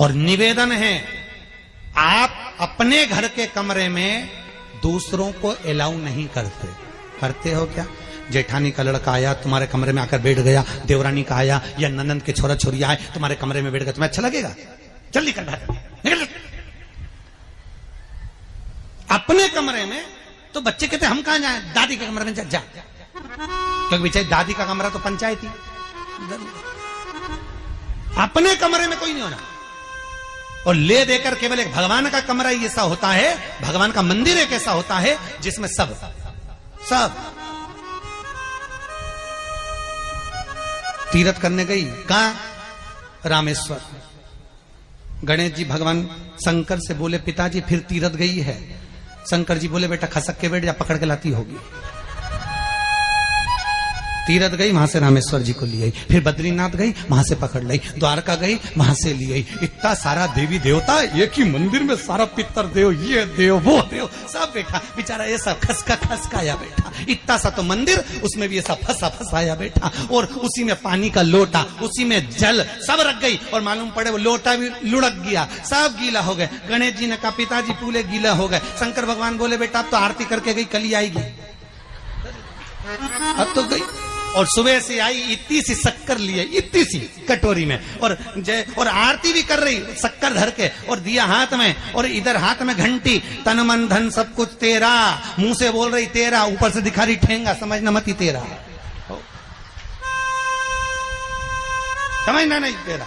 और निवेदन है, आप अपने घर के कमरे में दूसरों को अलाउ नहीं करते। करते हो क्या? जेठानी का लड़का आया तुम्हारे कमरे में आकर बैठ गया, देवरानी का आया या ननंद के छोरा छोरी आए तुम्हारे कमरे में बैठ गए, तुम्हें अच्छा लगेगा? जल्दी कर निकल। अपने कमरे में तो बच्चे कहते हम कहां जाए, दादी के कमरे में जा, क्योंकि बेचारी दादी का कमरा तो पंचायती। अपने कमरे में कोई नहीं होना। और ले देकर केवल एक भगवान का कमरा ही ऐसा होता है, भगवान का मंदिर एक ऐसा होता है जिसमें सब तीर्थ करने गई। कहां? रामेश्वर। गणेश जी भगवान शंकर से बोले पिताजी फिर तीर्थ गई है। शंकर जी बोले बेटा खसक के बैठ जा, पकड़ के लाती होगी। तीर्थ गई, वहां से रामेश्वर जी को ले आई। फिर बद्रीनाथ गई, वहां से पकड़ लाई। द्वारका गई, वहां से ले आई। इतना सारा देवी देवता एक ही मंदिर में, सारा पितर देव, ये देव वो देव सब बैठा। बेचारा ये सब खसकाया बैठा। इतना सा तो मंदिर, उसमें भी ऐसा फंसाया बैठा। और उसी में पानी का लोटा, उसी में जल सब रख गई। और मालूम पड़े वो लोटा भी लुढ़क गया, सब गीला हो गए। गणेश जी ने कहा पिताजी पूरे गीला हो गए। शंकर भगवान बोले बेटा अब तो आरती करके गई, कल ही आएगी। अब तो गई और सुबह से आई, इतनी सी शक्कर लिए, इतनी सी कटोरी में, और आरती भी कर रही शक्कर धर के, और दिया हाथ में, और इधर हाथ में घंटी, तन मन धन सब कुछ तेरा, मुंह से बोल रही तेरा, ऊपर से दिखा रही ठेंगा, समझना मत ही तेरा, समझना नहीं तेरा।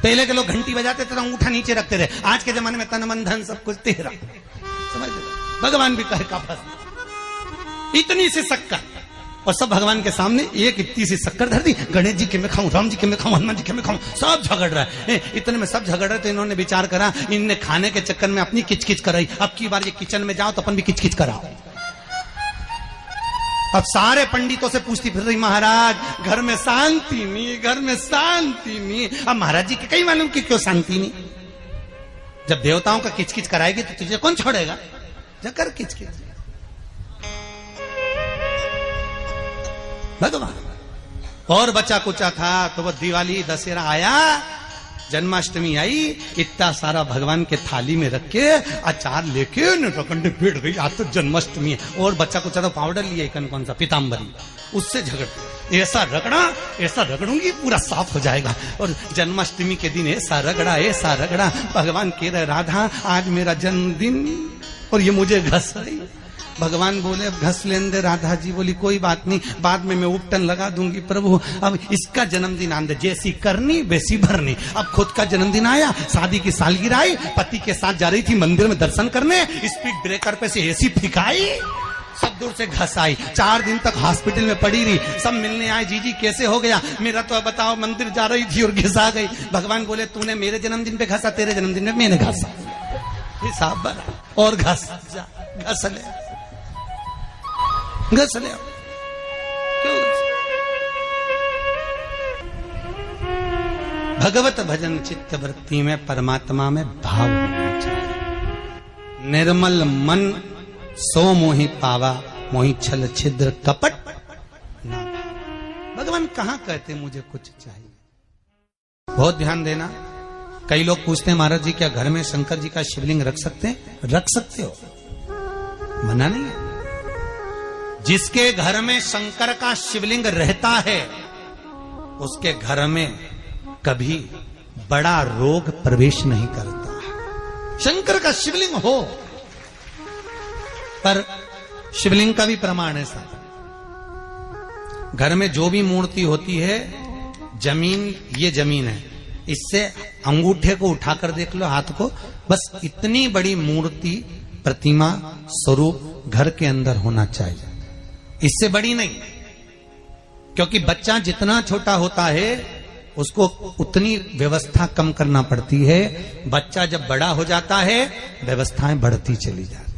पहले के लोग घंटी बजाते थे तो अंगूठा नीचे रखते थे, आज के जमाने में तन मन धन सब कुछ तेरा, समझ लो। भगवान भी कहे का फंस इतनी सी शक्कर, और सब भगवान के सामने एक इतनी सी शक्कर धर दी। गणेश जी के मैं खाऊं, राम जी के मैं खाऊं, हनुमान जी के मैं खाऊं, सब झगड़ रहा है। इतने में सब झगड़ रहे तो इन्होंने विचार करा, इनने खाने के चक्कर में अपनी किचकिच कराई, अब की बार ये किचन में जाओ तो अपन भी किचकिच कराओ। अब सारे पंडितों से पूछती फिर रही महाराज घर में शांति नहीं, घर में शांति नहीं। अब महाराज जी के कहीं मालूम कि क्यों शांति नहीं? जब देवताओं का किचकिच कराएगी तो तुझे कौन छोड़ेगा? जकर किचकिच भगवान। और बचा कुचा था तो वो दिवाली दशहरा आया, जन्माष्टमी आई, इतना सारा भगवान के थाली में रख के अचार लेके नटखंड बैठ गई, आज तो जन्माष्टमी है। और बच्चा कुचा तो पाउडर लिया कौन सा पीताम्बरी, उससे झगड़, ऐसा रगड़ूंगी पूरा साफ हो जाएगा। और जन्माष्टमी के दिन ऐसा रगड़ा, भगवान कह रहे राधा आज मेरा जन्मदिन और ये मुझे घस रही। भगवान बोले अब घस लेने दे। राधा जी बोली कोई बात नहीं, बाद में मैं उपटन लगा दूंगी प्रभु, अब इसका जन्मदिन आंदे, जैसी करनी वैसी भरनी। अब खुद का जन्मदिन आया, शादी की सालगिरह आई, पति के साथ जा रही थी मंदिर में दर्शन करने, स्पीड ब्रेकर पे से ऐसी फिकाई, सब दूर से घस आई। 4 दिन तक हॉस्पिटल में पड़ी रही, सब मिलने आए, जीजी कैसे हो गया? मेरा तो बताओ मंदिर जा रही थी और घिसा गई। भगवान बोले तूने मेरे जन्मदिन पे घसा, तेरे जन्मदिन में मैंने घसा, हिसाब बना और घस ले। भगवत भजन चित्त वृत्ति में परमात्मा में भाव होना चाहिए। निर्मल मन सो मोहि पावा, मोहि छल छिद्र कपट ना। भगवान कहां कहते मुझे कुछ चाहिए? बहुत ध्यान देना। कई लोग पूछते हैं महाराज जी क्या घर में शंकर जी का शिवलिंग रख सकते हैं? रख सकते हो, मना नहीं है। जिसके घर में शंकर का शिवलिंग रहता है उसके घर में कभी बड़ा रोग प्रवेश नहीं करता। शंकर का शिवलिंग हो, पर शिवलिंग का भी प्रमाण है साहब। घर में जो भी मूर्ति होती है, जमीन ये जमीन है, इससे अंगूठे को उठाकर देख लो, हाथ को, बस इतनी बड़ी मूर्ति प्रतिमा स्वरूप घर के अंदर होना चाहिए, इससे बड़ी नहीं। क्योंकि बच्चा जितना छोटा होता है उसको उतनी व्यवस्था कम करना पड़ती है, बच्चा जब बड़ा हो जाता है व्यवस्थाएं बढ़ती चली जाती।